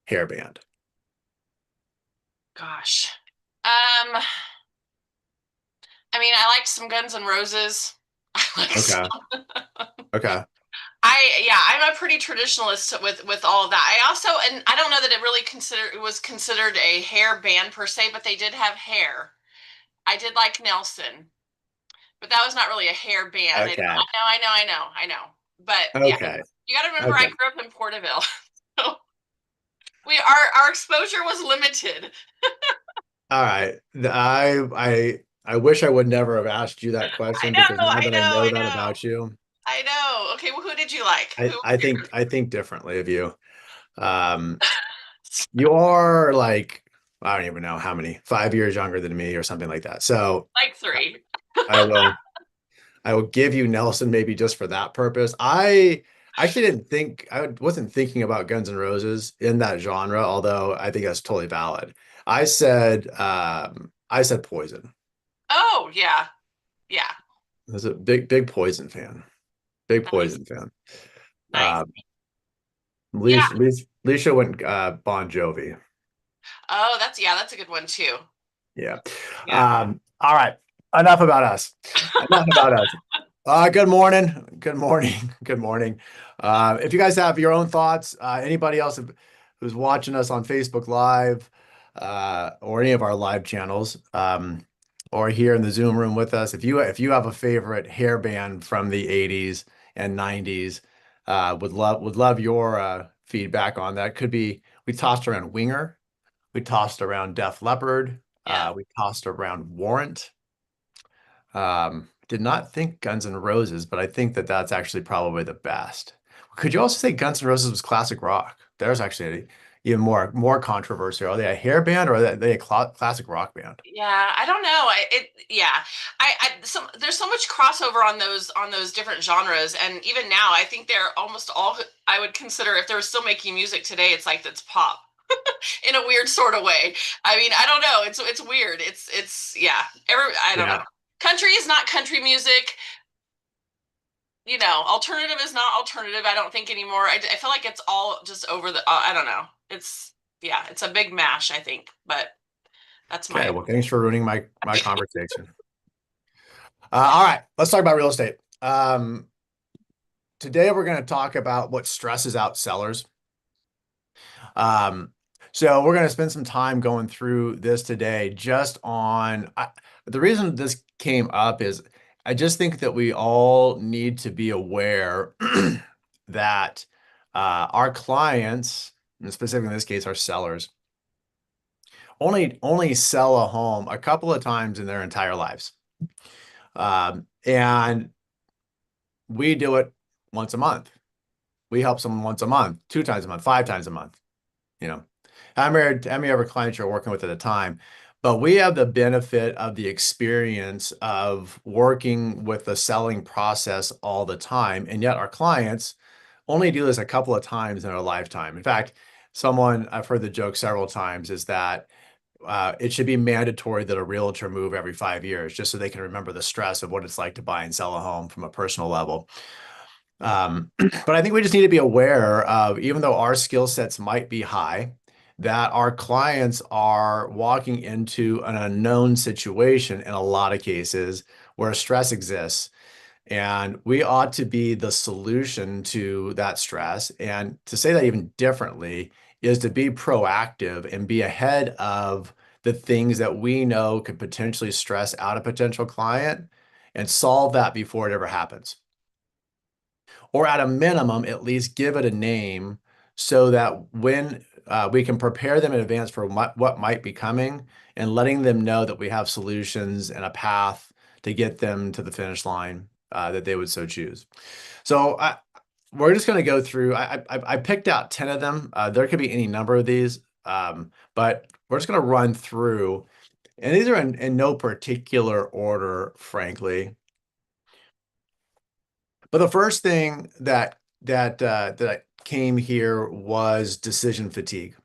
hairband? Gosh. I mean, I like some Guns N' Roses. I like Okay. some. Okay. Yeah, I'm a pretty traditionalist with all of that. I also, and I don't know that it was considered a hair band per se, but they did have hair. I did like Nelson, but that was not really a hair band. Okay. I know. But yeah, Okay. you got to remember I Okay. grew up in Porterville. So our exposure was limited. All right. I wish I would never have asked you that I question because know, now I that I know, know I that know. about you, I know. Okay, well, who did you like? Who was your I think differently of you. Um, you are like, I don't even know how many, 5 years younger than me or something like that. So like three? I will I will give you Nelson maybe just for that purpose. I actually didn't think I wasn't thinking about Guns N' Roses in that genre, although I think that's totally valid. I said Poison. Oh, yeah. Yeah. I was a big Poison fan. Big Nice. Poison fan. Nice. Uh, Yeah. Leisha went Bon Jovi. Oh, that's a good one too. Yeah. Yeah. All right. Enough about us. Enough about us. Good morning. Good morning. Good morning. If you guys have your own thoughts, anybody else who's watching us on Facebook Live, or any of our live channels, or here in the Zoom room with us, if you have a favorite hair band from the 80s and 90s, would love your feedback on that. Could be we tossed around Winger, we tossed around Def Leppard, Yeah. we tossed around Warrant. Did not think Guns N' Roses, but I think that that's actually probably the best. Could you also say Guns N' Roses was classic rock? There's actually even more controversy. Are they a hair band or are they a classic rock band? Yeah, I don't know. Yeah. There's so much crossover on those different genres, and even now, I think they're almost all I would consider if they were still making music today, it's like that's pop in a weird sort of way. I mean, I don't know. It's weird. Yeah. I don't know. Yeah. Country is not country music. Alternative is not alternative. I don't think anymore. I feel like it's all just over the. I don't know. Yeah, it's a big mash. I think, but that's Okay. my. Well, thanks for ruining my conversation. All right. Let's talk about real estate. Today we're going to talk about what stresses out sellers. Um, so we're going to spend some time going through this today just on the reason this came up is I just think that we all need to be aware that our clients, and specifically in this case, our sellers, only sell a home a couple of times in their entire lives. And we do it once a month. We help someone once a month, 2 times a month, 5 times a month. You know, how many ever clients you're working with at a time, but we have the benefit of the experience of working with the selling process all the time. And yet our clients only do this a couple of times in their lifetime. In fact, I've heard the joke several times is that it should be mandatory that a realtor move every 5 years just so they can remember the stress of what it's like to buy and sell a home from a personal level. But I think we just need to be aware of, even though our skill sets might be high, that our clients are walking into an unknown situation in a lot of cases where stress exists. And we ought to be the solution to that stress. And to say that even differently is to be proactive and be ahead of the things that we know could potentially stress out a potential client and solve that before it ever happens, or at a minimum, at least give it a name so that when we can prepare them in advance for what might be coming and letting them know that we have solutions and a path to get them to the finish line that they would so choose. So we're just going to go through. I picked out 10 of them. There could be any number of these, but we're just going to run through. And these are in no particular order, frankly. But the first thing that came here was decision fatigue.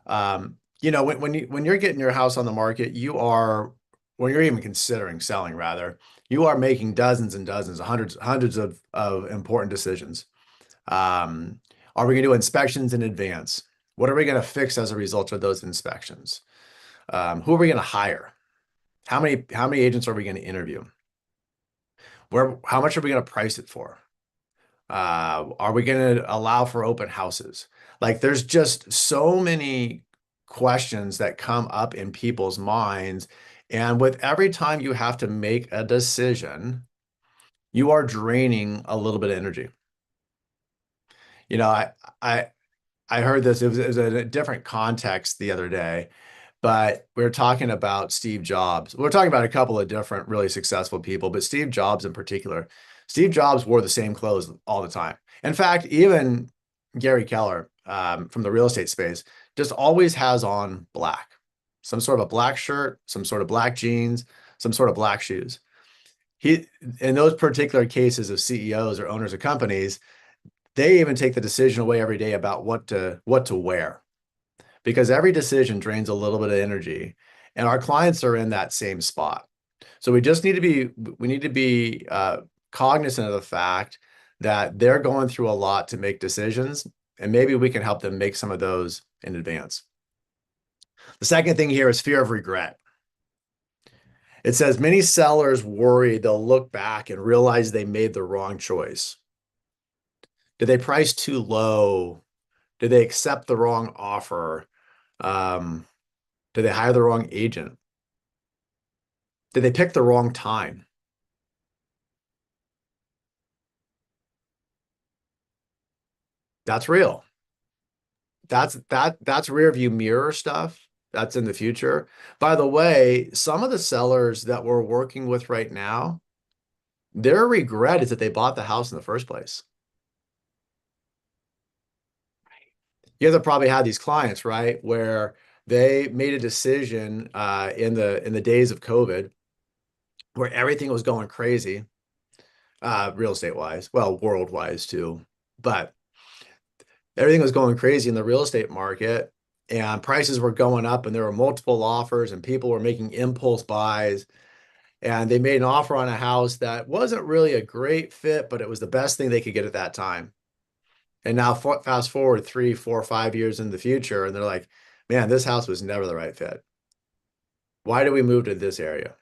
When you're getting your house on the market, when you're even considering selling, rather, you are making dozens and dozens, hundreds of important decisions. Are we going to do inspections in advance? What are we going to fix as a result of those inspections? Who are we going to hire? How many agents are we going to interview? How much are we going to price it for? Are we going to allow for open houses? Like there's just so many questions that come up in people's minds. And with every time you have to make a decision, you are draining a little bit of energy. You know, I, I heard this, it was a different context the other day, but we were talking about Steve Jobs. We're talking about a couple of different really successful people, but Steve Jobs in particular. Steve Jobs wore the same clothes all the time. In fact, even Gary Keller from the real estate space just always has on black, some sort of a black shirt, some sort of black jeans, some sort of black shoes. He, in those particular cases of CEOs or owners of companies, they even take the decision away every day about what to wear because every decision drains a little bit of energy and our clients are in that same spot. So we need to be cognizant of the fact that they're going through a lot to make decisions and maybe we can help them make some of those in advance. The second thing here is fear of regret. It says many sellers worry they'll look back and realize they made the wrong choice. Did they price too low? Did they accept the wrong offer? Um, did they hire the wrong agent? Did they pick the wrong time? That's real. That's rear view mirror stuff. That's in the future. By the way, some of the sellers that we're working with right now, their regret is that they bought the house in the first place. You have to probably have these clients, right, where they made a decision in the days of COVID where everything was going crazy, real estate wise, well, world wise too. But everything was going crazy in the real estate market and prices were going up and there were multiple offers and people were making impulse buys and they made an offer on a house that wasn't really a great fit, but it was the best thing they could get at that time. And now fast forward 3, 4, 5 years in the future and they're like, man, this house was never the right fit. Why did we move to this area?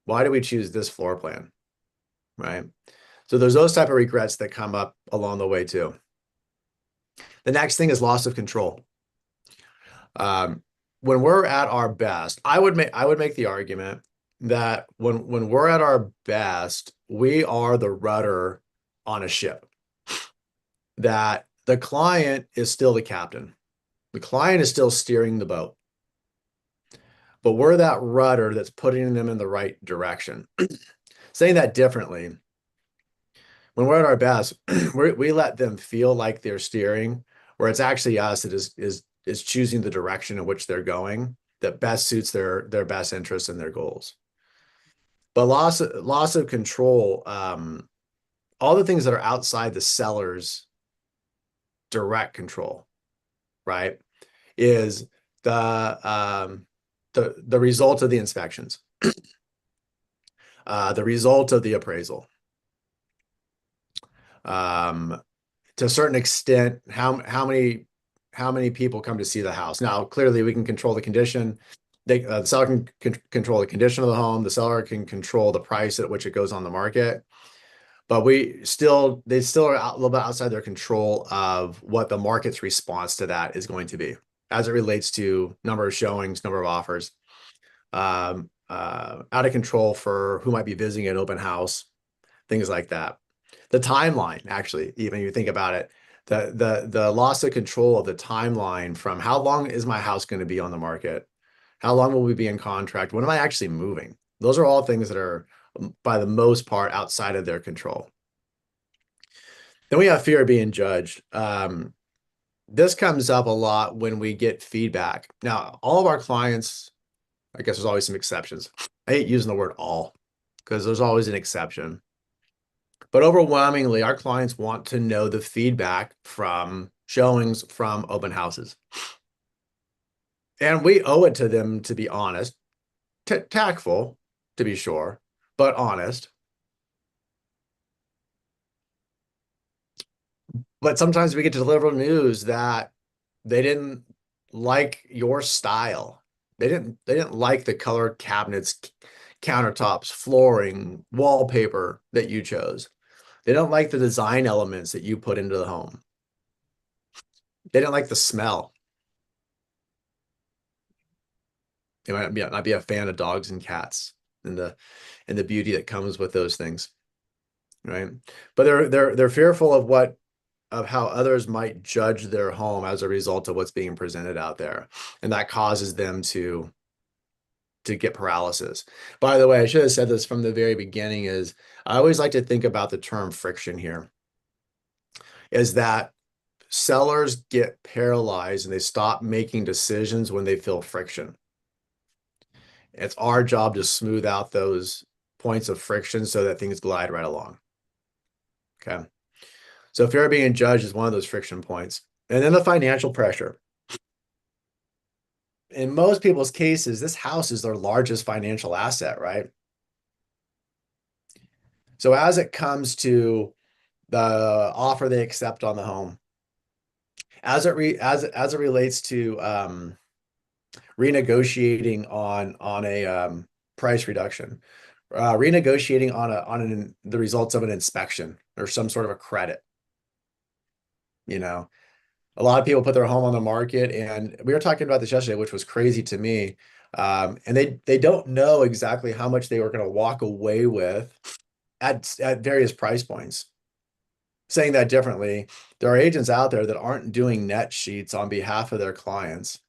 Why did we choose this floor plan? Right? So there's those type of regrets that come up along the way too. The next thing is loss of control. Um, when we're at our best, I would make the argument that when we're at our best, we are the rudder on a ship. That the client is still the captain. The client is still steering the boat, but we're that rudder that's putting them in the right direction. Saying that differently, when we're at our best, we let them feel like they're steering, where it's actually us that is choosing the direction in which they're going that best suits their best interests and their goals. But loss of control, all the things that are outside the seller's direct control, right, is the result of the inspections, the result of the appraisal. To a certain extent, how many people come to see the house. Now, clearly, we can control the condition. The seller can control the condition of the home. The seller can control the price at which it goes on the market. But they still are a little bit outside their control of what the market's response to that is going to be as it relates to number of showings, number of offers, out of control for who might be visiting an open house, things like that. The timeline, actually, even you think about it, the loss of control of the timeline from how long is my house going to be on the market? How long will we be in contract? When am I actually moving? Those are all things that are, by the most part, outside of their control. Then we have fear of being judged. This comes up a lot when we get feedback. Now, all of our clients, I guess there's always some exceptions. I hate using the word all because there's always an exception. But overwhelmingly, our clients want to know the feedback from showings from open houses. And we owe it to them to be honest, tactful, to be sure, but honest. But sometimes we get to deliver news that They didn't like your style. They didn't like the colored cabinets, countertops, flooring, wallpaper that you chose. They don't like the design elements that you put into the home. They didn't like the smell. They might be a fan of dogs and cats and the beauty that comes with those things, right? But they're fearful of what of how others might judge their home as a result of what's being presented out there, and that causes them to get paralysis. By the way, I should have said this from the very beginning, is I always like to think about the term friction here, is that sellers get paralyzed and they stop making decisions when they feel friction. It's our job to smooth out those points of friction so that things glide right along. Okay. So fear of being judged is one of those friction points. And then the financial pressure. In most people's cases, this house is their largest financial asset, right? So as it comes to the offer they accept on the home, as it relates to renegotiating on a price reduction, renegotiating on the results of an inspection or some sort of a credit. You know, a lot of people put their home on the market, and we were talking about this yesterday, which was crazy to me. And they don't know exactly how much they were going to walk away with at various price points. Saying that differently, there are agents out there that aren't doing net sheets on behalf of their clients.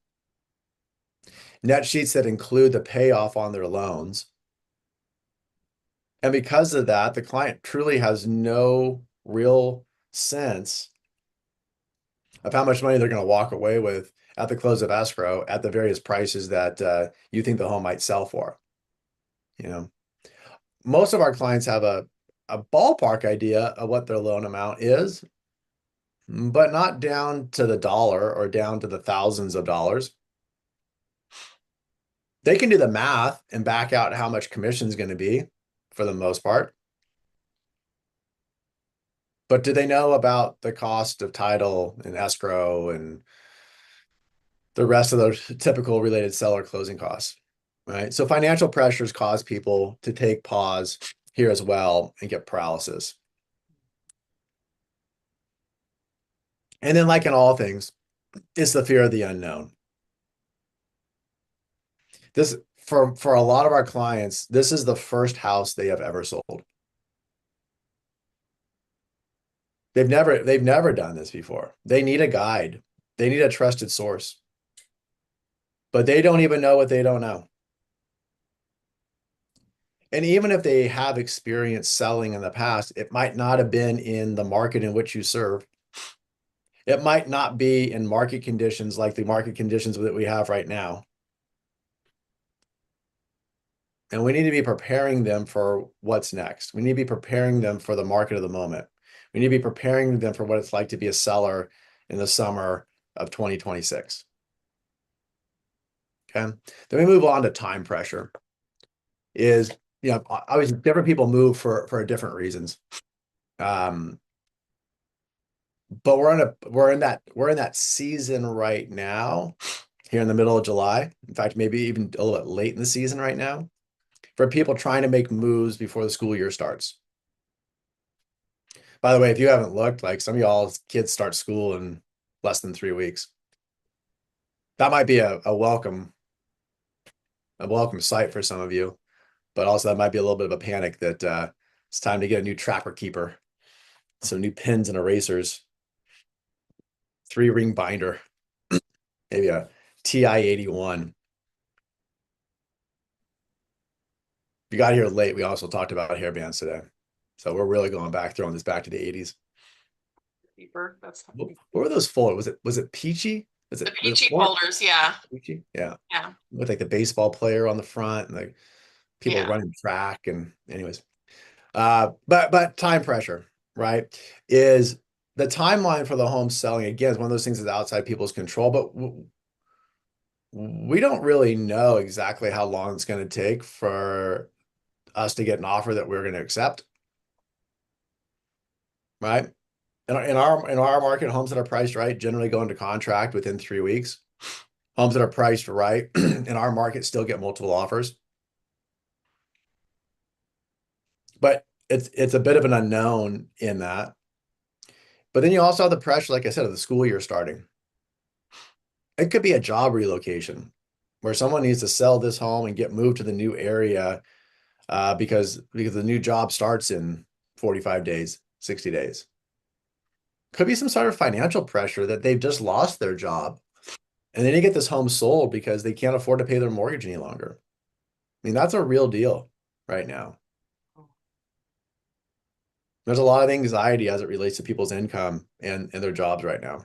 Net sheets that include the payoff on their loans. And because of that, the client truly has no real sense of how much money they're going to walk away with at the close of escrow at the various prices that you think the home might sell for. You know, most of our clients have a ballpark idea of what their loan amount is, but not down to the dollar or down to the thousands of dollars. They can do the math and back out how much commission is going to be for the most part. But do they know about the cost of title and escrow and the rest of those typical related seller closing costs, right? So financial pressures cause people to take pause here as well and get paralysis. And then, like in all things, it's the fear of the unknown. This for a lot of our clients, this is the first house they have ever sold. They've never done this before. They need a guide. They need a trusted source. But they don't even know what they don't know. And even if they have experience selling in the past, it might not have been in the market in which you serve. It might not be in market conditions like the market conditions that we have right now. And we need to be preparing them for what's next. We need to be preparing them for the market of the moment. We need to be preparing them for what it's like to be a seller in the summer of 2026. Okay. Then we move on to time pressure. Obviously different people move for different reasons. But we're in that season right now, here in the middle of July. In fact, maybe even a little bit late in the season right now, for people trying to make moves before the school year starts. By the way, if you haven't looked, like some of y'all's kids start school in less than 3 weeks. That might be a welcome sight for some of you, but also that might be a little bit of a panic that it's time to get a new trapper keeper, some new pins and erasers, 3-ring binder, maybe a TI-81. If you got here late, we also talked about hairbands today. So we're really going back, throwing this back to the 80s. That's What were those for? Was it Peachy? the peachy folders, yeah. Peachy? Yeah. Yeah. With like the baseball player on the front and like people Yeah. running track, and anyways. But time pressure, right? Is the timeline for the home selling, again, is one of those things that's outside people's control, but we don't really know exactly how long it's going to take for us to get an offer that we're going to accept, right? In our market, homes that are priced right generally go into contract within 3 weeks. Homes that are priced right in our market still get multiple offers. But it's a bit of an unknown in that. But then you also have the pressure, like I said, of the school year starting. It could be a job relocation where someone needs to sell this home and get moved to the new area because the new job starts in 45 days, 60 days. Could be some sort of financial pressure that they've just lost their job and they need to get this home sold because they can't afford to pay their mortgage any longer. I mean, that's a real deal right now. There's a lot of anxiety as it relates to people's income and their jobs right now.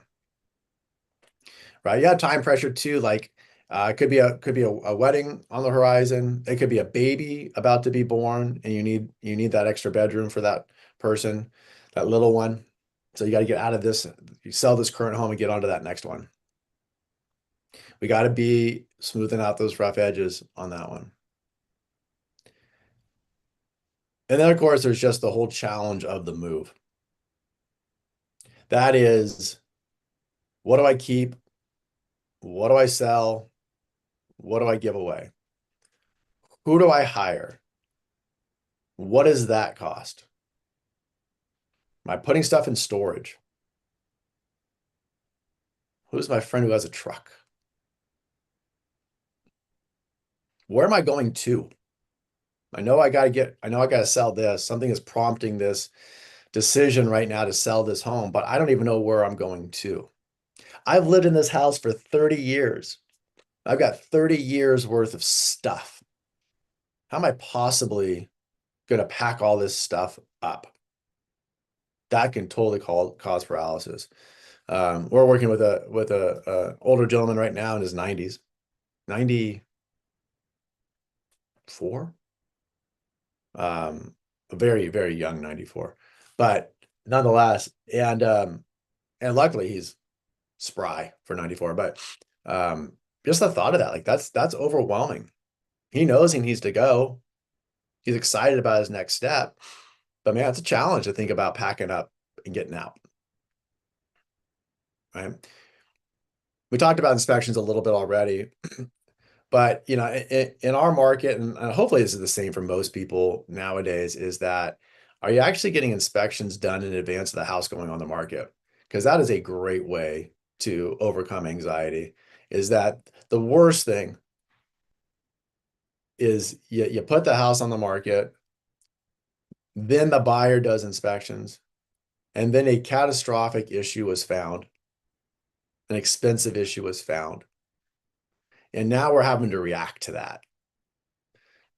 Right? You have time pressure too, like it could be a wedding on the horizon. It could be a baby about to be born, and you need that extra bedroom for that person, that little one. So you got to get out of this. You sell this current home and get onto that next one. We got to be smoothing out those rough edges on that one. And then of course there's just the whole challenge of the move. That is, what do I keep? What do I sell? What do I give away? Who do I hire? What does that cost? Am I putting stuff in storage? Who's my friend who has a truck? Where am I going to? I know I got to sell this. Something is prompting this decision right now to sell this home, but I don't even know where I'm going to. I've lived in this house for 30 years. I've got 30 years worth of stuff. How am I possibly going to pack all this stuff up? That can totally cause paralysis. We're working with a older gentleman right now in his 90s, 94, a very, very young 94, but nonetheless, and luckily he's spry for 94, but just the thought of that, like that's overwhelming. He knows he needs to go. He's excited about his next step, but man, it's a challenge to think about packing up and getting out, right? We talked about inspections a little bit already, but in our market, and hopefully this is the same for most people nowadays, is that are you actually getting inspections done in advance of the house going on the market? Because that is a great way to overcome anxiety. Is that the worst thing is you put the house on the market, then the buyer does inspections, and then a catastrophic issue was found, an expensive issue was found, and now we're having to react to that.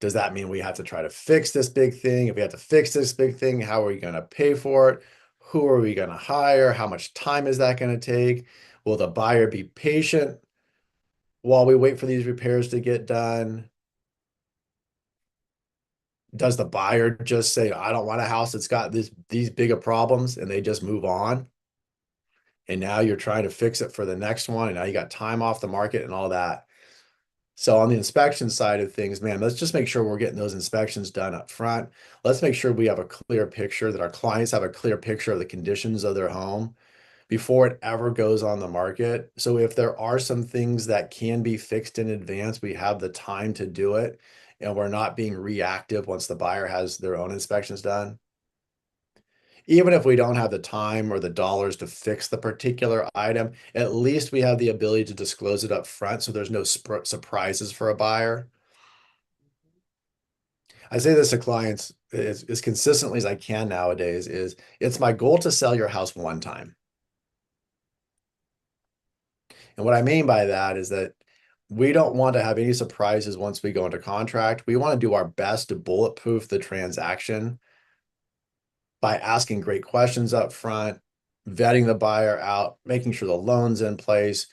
Does that mean we have to try to fix this big thing? If we have to fix this big thing, how are we going to pay for it? Who are we going to hire? How much time is that going to take? Will the buyer be patient while we wait for these repairs to get done? Does the buyer just say, I don't want a house that's got these bigger problems, and they just move on? And now you're trying to fix it for the next one, and now you got time off the market and all that. So on the inspection side of things, man, let's just make sure we're getting those inspections done up front. Let's make sure we have a clear picture, that our clients have a clear picture of the conditions of their home before it ever goes on the market. So if there are some things that can be fixed in advance, we have the time to do it, and we're not being reactive once the buyer has their own inspections done. Even if we don't have the time or the dollars to fix the particular item, at least we have the ability to disclose it up front so there's no surprises for a buyer. I say this to clients as consistently as I can nowadays, is it's my goal to sell your house one time. And what I mean by that is that we don't want to have any surprises once we go into contract. We want to do our best to bulletproof the transaction by asking great questions up front, vetting the buyer out, making sure the loan's in place,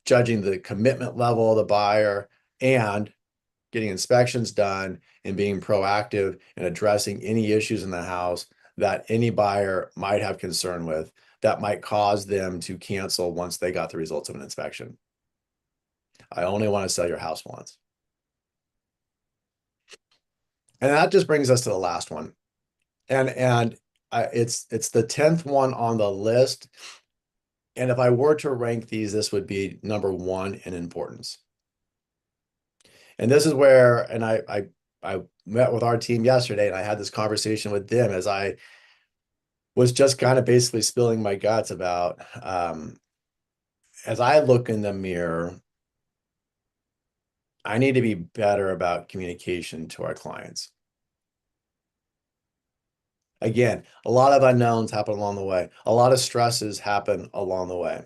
judging the commitment level of the buyer, and getting inspections done and being proactive in addressing any issues in the house that any buyer might have concern with that might cause them to cancel once they got the results of an inspection. I only want to sell your house once. And that just brings us to the last one. And it's the 10th one on the list. And if I were to rank these, this would be number one in importance. And this is where, and I met with our team yesterday and I had this conversation with them as I was just kind of basically spilling my guts about, as I look in the mirror, I need to be better about communication to our clients. Again, a lot of unknowns happen along the way. A lot of stresses happen along the way.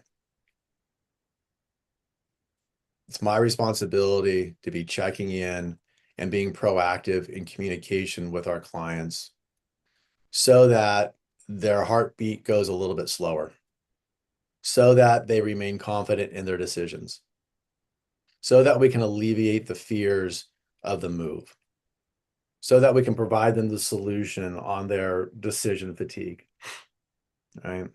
It's my responsibility to be checking in and being proactive in communication with our clients so that their heartbeat goes a little bit slower, so that they remain confident in their decisions, so that we can alleviate the fears of the move, so that we can provide them the solution on their decision fatigue, right?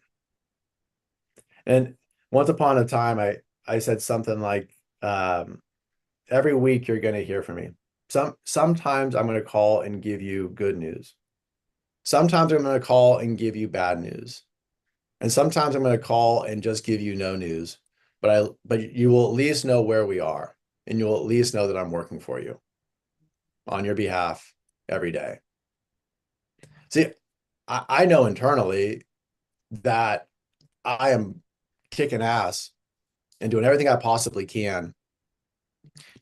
And once upon a time, I said something like, every week you're going to hear from me. Sometimes I'm going to call and give you good news. Sometimes I'm going to call and give you bad news. And sometimes I'm going to call and just give you no news. But you will at least know where we are. And you'll at least know that I'm working for you on your behalf every day. See, I know internally that I am kicking ass and doing everything I possibly can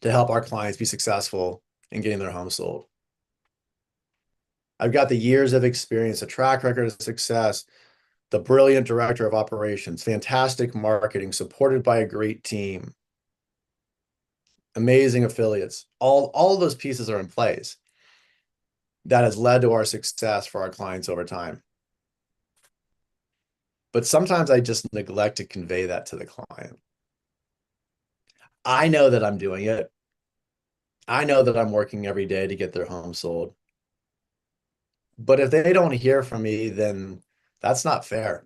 to help our clients be successful in getting their home sold. I've got the years of experience, a track record of success, the brilliant director of operations, fantastic marketing, supported by a great team, amazing affiliates. All of those pieces are in place. That has led to our success for our clients over time. But sometimes I just neglect to convey that to the client. I know that I'm doing it. I know that I'm working every day to get their home sold. But if they don't hear from me, then that's not fair.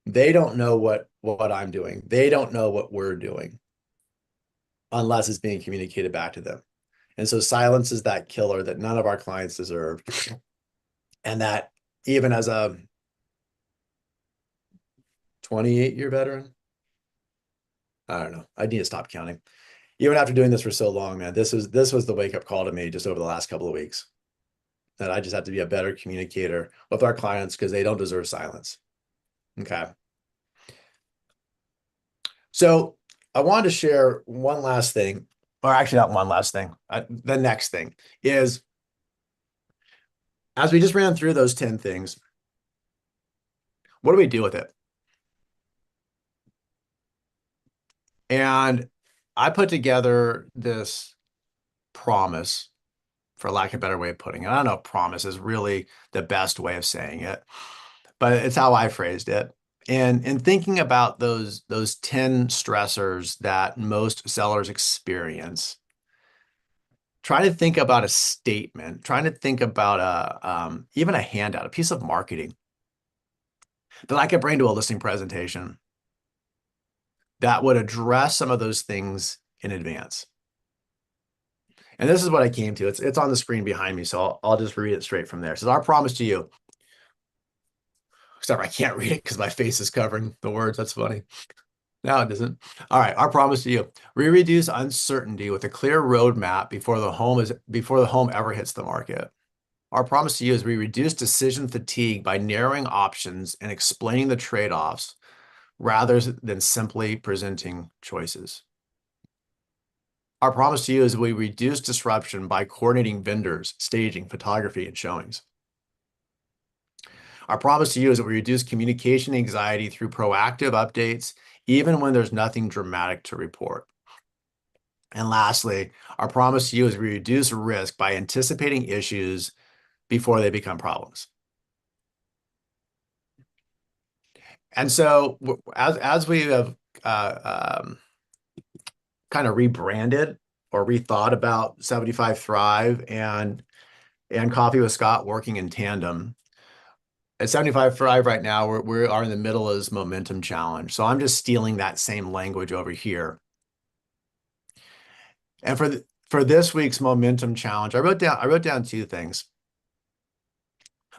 They don't know what I'm doing. They don't know what we're doing unless it's being communicated back to them. And so silence is that killer that none of our clients deserve. And that even as a 28-year veteran, I don't know. I need to stop counting. Even after doing this for so long, man, this was the wake-up call to me just over the last couple of weeks. That I just have to be a better communicator with our clients because they don't deserve silence. Okay. So I wanted to share one last thing, or actually not one last thing. The next thing is, as we just ran through those 10 things, what do we do with it? And I put together this promise, for lack of a better way of putting it. I don't know if promise is really the best way of saying it, but it's how I phrased it. And in thinking about those 10 stressors that most sellers experience, try to think about a statement, trying to think about even a handout, a piece of marketing that I could bring to a listing presentation that would address some of those things in advance. And this is what I came to. It's on the screen behind me, so I'll just read it straight from there. It says, our promise to you. Except I can't read it because my face is covering the words. That's funny. No, it doesn't. All right, our promise to you. We reduce uncertainty with a clear roadmap before the home ever hits the market. Our promise to you is we reduce decision fatigue by narrowing options and explaining the trade-offs rather than simply presenting choices. Our promise to you is we reduce disruption by coordinating vendors, staging, photography, and showings. Our promise to you is that we reduce communication anxiety through proactive updates, even when there's nothing dramatic to report. And lastly, our promise to you is we reduce risk by anticipating issues before they become problems. And so as we have kind of rebranded or rethought about 75 Thrive and Coffee with Scott working in tandem, at 75 Thrive right now, we are in the middle of this momentum challenge. So I'm just stealing that same language over here. And for this week's momentum challenge, I wrote down two things.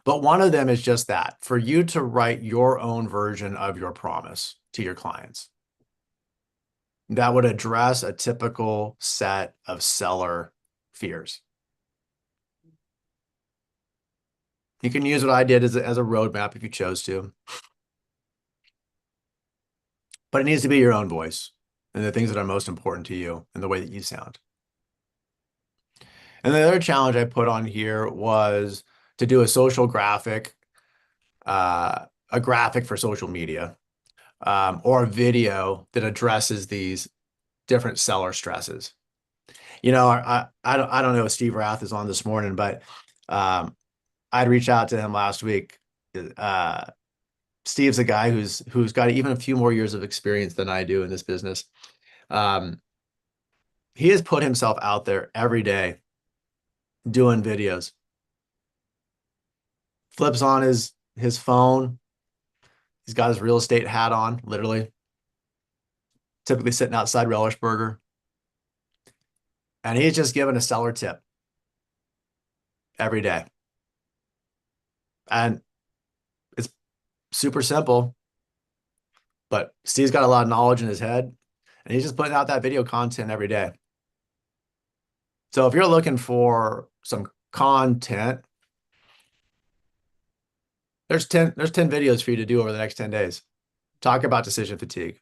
But one of them is just that, for you to write your own version of your promise to your clients that would address a typical set of seller fears. You can use what I did as a roadmap if you chose to, but it needs to be your own voice and the things that are most important to you and the way that you sound. And the other challenge I put on here was to do a social graphic, a graphic for social media, or a video that addresses these different seller stresses. You know, I don't know if Steve Rath is on this morning, but I'd reached out to him last week. Uh, Steve's a guy who's got even a few more years of experience than I do in this business. Um, he has put himself out there every day doing videos. Flips on his phone. He's got his real estate hat on, literally. Typically sitting outside Relish Burger. And he's just giving a seller tip every day. And it's super simple, but Steve's got a lot of knowledge in his head, and he's just putting out that video content every day. So if you're looking for some content, there's 10 videos for you to do over the next 10 days. Talk about decision fatigue.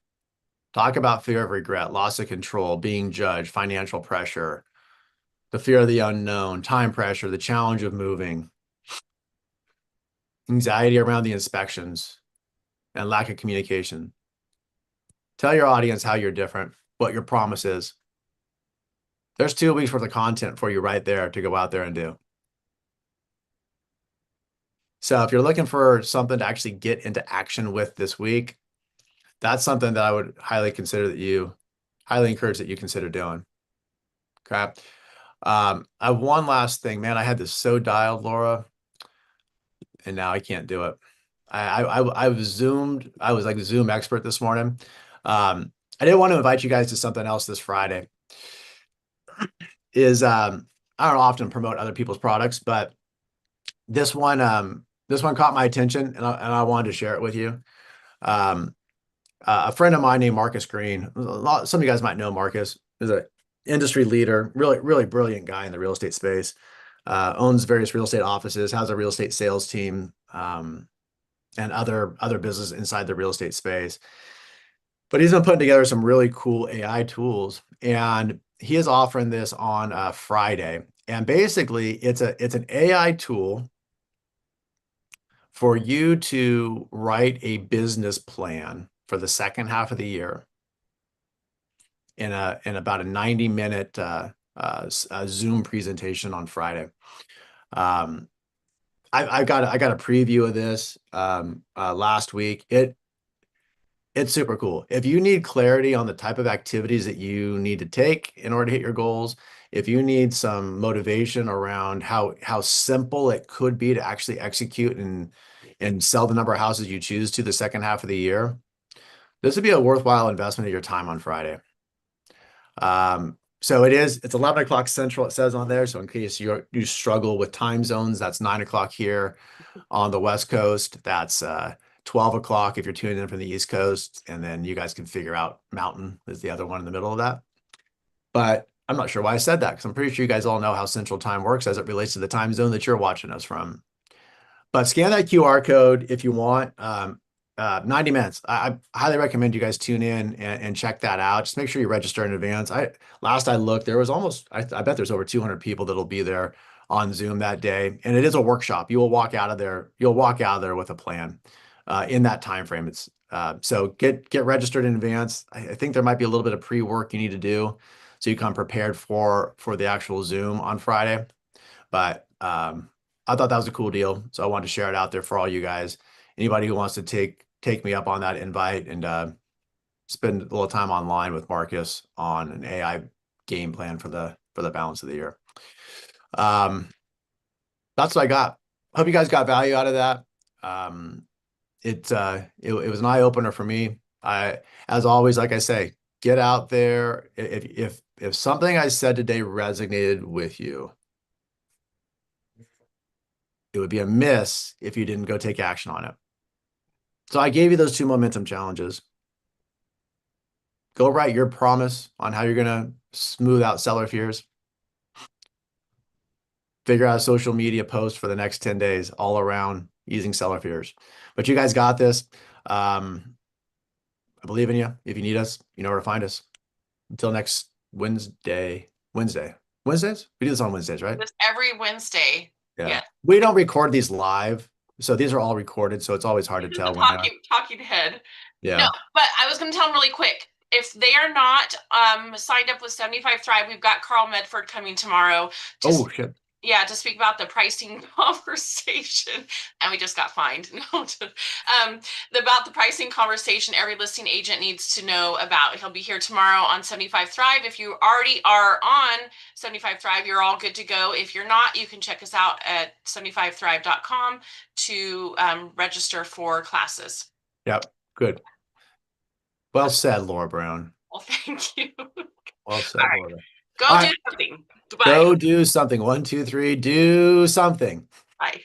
Talk about fear of regret, loss of control, being judged, financial pressure, the fear of the unknown, time pressure, the challenge of moving, anxiety around the inspections, and lack of communication. Tell your audience how you're different, what your promise is. There's 2 weeks worth of content for you right there to go out there and do. So if you're looking for something to actually get into action with this week, that's something that I would highly encourage that you consider doing. Okay. I have one last thing, man. I had this so dialed, Laura, and now I can't do it. I was Zoomed. I was like the Zoom expert this morning. I didn't want to invite you guys to something else this Friday. I don't often promote other people's products, but this one caught my attention, and I wanted to share it with you. A friend of mine named Marcus Green. Some of you guys might know Marcus. Is an industry leader, really brilliant guy in the real estate space. Owns various real estate offices, has a real estate sales team, and other business inside the real estate space. But he's been putting together some really cool AI tools, and he is offering this on Friday. And basically, it's an AI tool for you to write a business plan for the second half of the year in about a 90-minute Zoom presentation on Friday. I got a preview of this last week. It's super cool. If you need clarity on the type of activities that you need to take in order to hit your goals, if you need some motivation around how simple it could be to actually execute and sell the number of houses you choose to the second half of the year, this would be a worthwhile investment of your time on Friday. So it's 11 o'clock Central, it says on there. So in case you struggle with time zones, that's 9 o'clock here on the West Coast. That's 12 o'clock if you're tuning in from the East Coast. And then you guys can figure out Mountain is the other one in the middle of that. But I'm not sure why I said that, because I'm pretty sure you guys all know how Central Time works as it relates to the time zone that you're watching us from. But scan that QR code if you want. 90 minutes. I highly recommend you guys tune in and check that out. Just make sure you register in advance. Last I looked, there was I bet there's over 200 people that'll be there on Zoom that day. And it is a workshop. You'll walk out of there with a plan in that time frame. It's so get registered in advance. I think there might be a little bit of pre-work you need to do so you come prepared for the actual Zoom on Friday. But I thought that was a cool deal. So I wanted to share it out there for all you guys. Anybody who wants to take me up on that invite and spend a little time online with Marcus on an AI game plan for the balance of the year. That's what I got. Hope you guys got value out of that. It was an eye opener for me. As always, like I say, get out there. If something I said today resonated with you, it would be a miss if you didn't go take action on it. So I gave you those 2 momentum challenges. Go write your promise on how you're going to smooth out seller fears. Figure out a social media post for the next 10 days all around easing seller fears. But you guys got this. I believe in you. If you need us, you know where to find us. Until next Wednesday. Wednesdays? We do this on Wednesdays, right? This every Wednesday. Yeah. Yeah. We don't record these live. So these are all recorded. So it's always hard to This is the tell when they're, talking head. No, yeah. but I was going to tell them really quick. If they are not signed up with 75 Thrive, we've got Carl Medford coming tomorrow to Oh, shit. yeah, to speak about the pricing conversation, and we just got fined. No, about the pricing conversation every listing agent needs to know about. He'll be here tomorrow on 75 Thrive. If you already are on 75 Thrive, you're all good to go. If you're not, you can check us out at 75thrive.com to register for classes. Yep. Good. Well said, Laura Brown. Well, thank you. Well All said, right, Laura. go All do right. something. Goodbye. Go do something. 1, 2, 3, do something. Bye.